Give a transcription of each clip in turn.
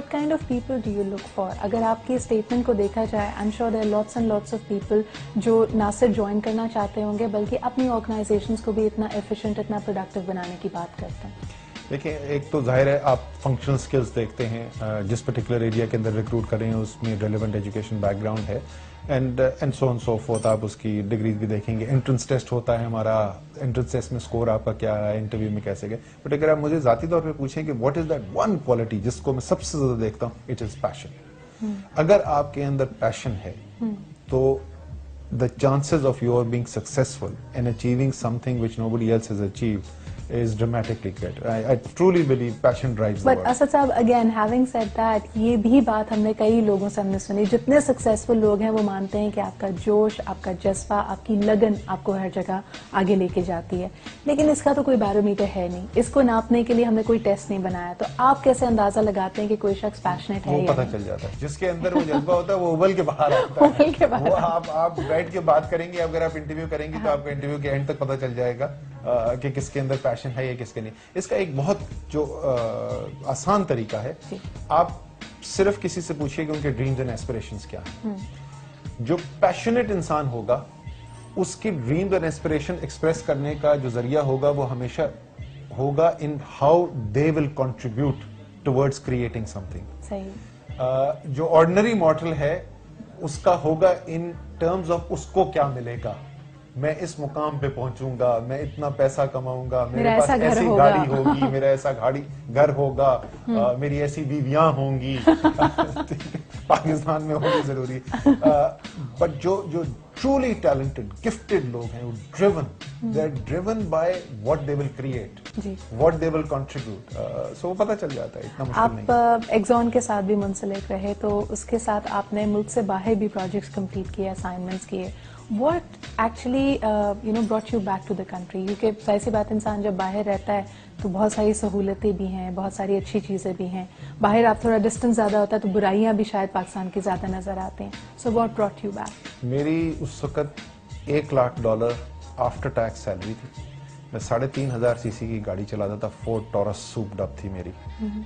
What kind of people do you look for? अगर आपकी statement को देखा जाए, I'm sure there are lots and lots of people जो ना सिर्फ ज्वाइन करना चाहते होंगे बल्कि अपनी ऑर्गेनाइजेशंस को भी इतना एफिशिएंट, इतना प्रोडक्टिव बनाने की बात करते हैं। देखिए, एक तो जाहिर है आप फंक्शनल स्किल्स देखते हैं, जिस पर्टिकुलर एरिया के अंदर रिक्रूट कर रहे हैं उसमें रेलेवेंट एजुकेशन बैकग्राउंड है, एंड सो फोर्थ। आप उसकी डिग्रीज भी देखेंगे। एंट्रेंस टेस्ट होता है हमारा, एंट्रेंस टेस्ट में स्कोर आपका क्या है, इंटरव्यू में कैसे गए। बट अगर आप मुझे जाती तौर पे पूछें कि what is that one quality जिसको मैं सबसे ज्यादा देखता हूँ, इट इज पैशन। अगर आपके अंदर पैशन है तो the chances of your being successful and achieving something which nobody else has achieved is dramatically greater. I truly believe passion drives the world. But Asad साहब, again having said that, ये भी बात हमने कई लोगों से हमने सुनी, जितने सक्सेसफुल लोग हैं वो मानते हैं कि आपका जोश, आपका जज्बा, आपकी लगन आपको हर जगह आगे लेके जाती है। लेकिन इसका तो कोई बैरोमीटर है नहीं, इसको नापने के लिए हमने कोई टेस्ट नहीं बनाया। तो आप कैसे अंदाजा लगाते हैं कि कोई शख्स पैशनेट है? वो पता चल जाता है, जिसके अंदर वो जज्बा होता है वो उबल के बाहर आता है। उबल के बाहर। वो आप बैठ के बात करेंगे, अगर आप इंटरव्यू करेंगे तो आपका इंटरव्यू के एंड तक पता चल जाएगा कि किसके अंदर पैशन है या किसके नहीं। इसका एक बहुत जो आसान तरीका है, आप सिर्फ किसी से पूछिए कि उनके ड्रीम्स एंड एस्पिरेशंस क्या हैं। जो पैशनेट इंसान होगा उसकी ड्रीम्स एंड एस्पिरेशन एक्सप्रेस करने का जो जरिया होगा वो हमेशा होगा in how they will contribute towards creating something. सही। जो ऑर्डिनरी मॉर्टल है उसका होगा इन टर्म्स ऑफ उसको क्या मिलेगा। मैं इस मुकाम पे पहुंचूंगा, मैं इतना पैसा कमाऊंगा, मेरे पास ऐसी गाड़ी होगी, मेरा ऐसा घर होगा, मेरी ऐसी बीवियां होंगी। पाकिस्तान में होगी जरूरी। बट जो ट्रूली टैलेंटेड गिफ्टेड लोग हैं वो they are driven by what they will create, what they will contribute. So वो पता चल जाता है, इतना मुश्किल नहीं। आप एग्जॉन के साथ भी मुंसलिक रहे, तो उसके साथ आपने मुल्क से बाहर भी प्रोजेक्ट्स कंप्लीट किए, असाइनमेंट्स किए। What actually brought you back to the country? क्योंकि जाहिर सी बात, इंसान जब बाहर रहता है तो बहुत सारी सहूलतें भी हैं, बहुत सारी अच्छी चीज़ें भी हैं। बाहर आप थोड़ा डिस्टेंस ज़्यादा होता है तो बुराइयां भी शायद पाकिस्तान की ज़्यादा नज़र आती हैं। So what brought you back? मेरी उस वक्त $1,00,000 आफ्टर टैक्स सैलरी थी। मैं 3,500 सीसी की गाड़ी चलाता था, फोर्ड टॉरस सूप्ड अप थी मेरी।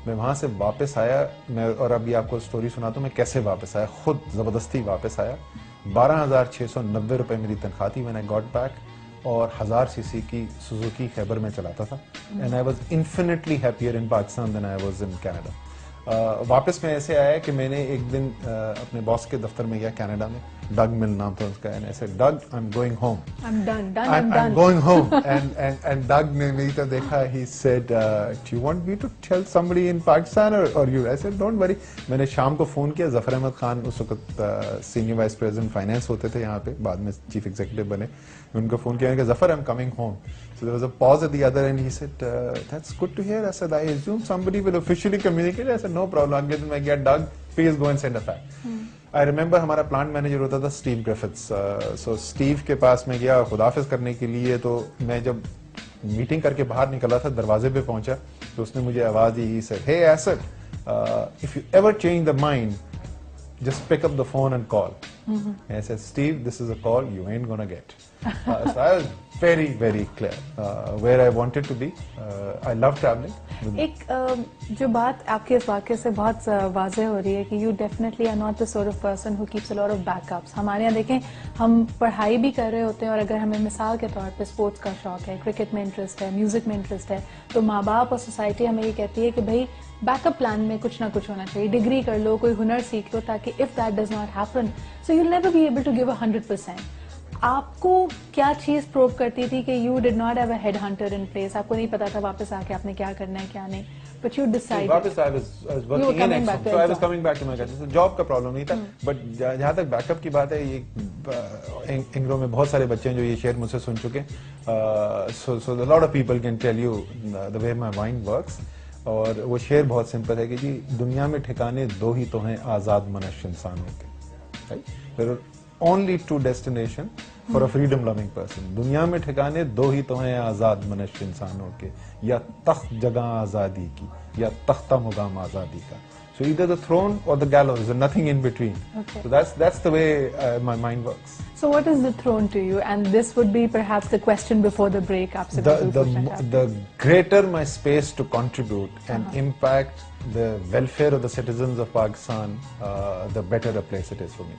मैं वहां से वापस आया, मैं और अभी आपको स्टोरी सुनाता हूं मैं कैसे वापस आया, खुद जबरदस्ती वापस आया। 12,690 रुपए मेरी तनख्वाह थी व्हेन आई गॉट बैक, और 1000 सीसी की सुजुकी खैबर में चलाता था। And I was infinitely happier in Pakistan than I was in Canada. वापस में ऐसे आया कि मैंने एक दिन अपने बॉस के दफ्तर में गया कनाडा में, डग मिल नाम था उसका, एंड ऐसे डग I am going home, I'm going home. and Doug ने मेरी तरफ देखा, he said do you want me to tell somebody in Pakistan or you? I said don't worry. मैंने शाम को फोन किया, जफर अहमद खान उस वक्त सीनियर वाइस प्रेसिडेंट फाइनेंस होते थे यहाँ पे, बाद में चीफ एग्जीक्यूटिव बने। उनको फोन किया कि Zafar I'm coming home. So there was a pause at the other end. He said that's good to hear. I said I assume somebody will officially communicate. I said no problem. अगले दिन मैं गया, Doug please go and send a fax. I remember हमारा plant manager होता था Steve Griffiths. सो Steve के पास मैं गया खुदाफिज करने के लिए। तो मैं जब मीटिंग करके बाहर निकला था, दरवाजे पे पहुंचा तो उसने मुझे आवाज दी, he said hey Asad, if you ever change the mind just pick up the phone and call. And I said, Steve, this is a call you ain't gonna get. So I was very, very clear where I wanted to be. I love traveling. एक जो बात आपके इस वाक़े से बहुत वाज़ेह हो रही है कि you definitely are not the sort of person who keeps a lot of backups. हमारे यहाँ देखें, हम पढ़ाई भी कर रहे होते हैं और अगर हमें मिसाल के तौर पे स्पोर्ट्स का शौक है, क्रिकेट में इंटरेस्ट है, म्यूजिक में इंटरेस्ट है, तो माँ बाप और सोसाइटी हमें ये कहती है कि भाई बैकअप प्लान में कुछ ना कुछ होना चाहिए, डिग्री कर लो, कोई हुनर सीख लो, ताकि if that does not happen so you will never be able to give 100%। आपको क्या चीज प्रूव करती थी कि you did not have a head hunter in place? आपको नहीं पता था वापस आके आपने क्या करना है क्या नहीं, बट यू डिसाइडेड। वापस I was working in Exxon, so I was coming back to my country. So job का प्रॉब्लम नहीं था, बट जहां तक बैकअप की बात है, ये इंग्रो में बहुत सारे बच्चे हैं जो ये शेयर मुझसे सुन चुके हैं। So the lot of people can tell you the way my mind works. और वो शेर बहुत सिंपल है कि जी दुनिया में ठिकाने दो ही तो हैं आजाद मनुष्य इंसानों के, there are only two destination for a freedom loving person. दुनिया में ठिकाने दो ही तो हैं आजाद मनुष्य इंसानों के, या तख्त जगह आजादी की या तख्ता मुकाम आजादी का। So either the throne or the gallows, there's nothing in between. Okay. So that's the way my mind works. So what is the throne to you? And this would be perhaps the question before the break. The greater my space to contribute and impact the welfare of the citizens of Pakistan, the better a place it is for me.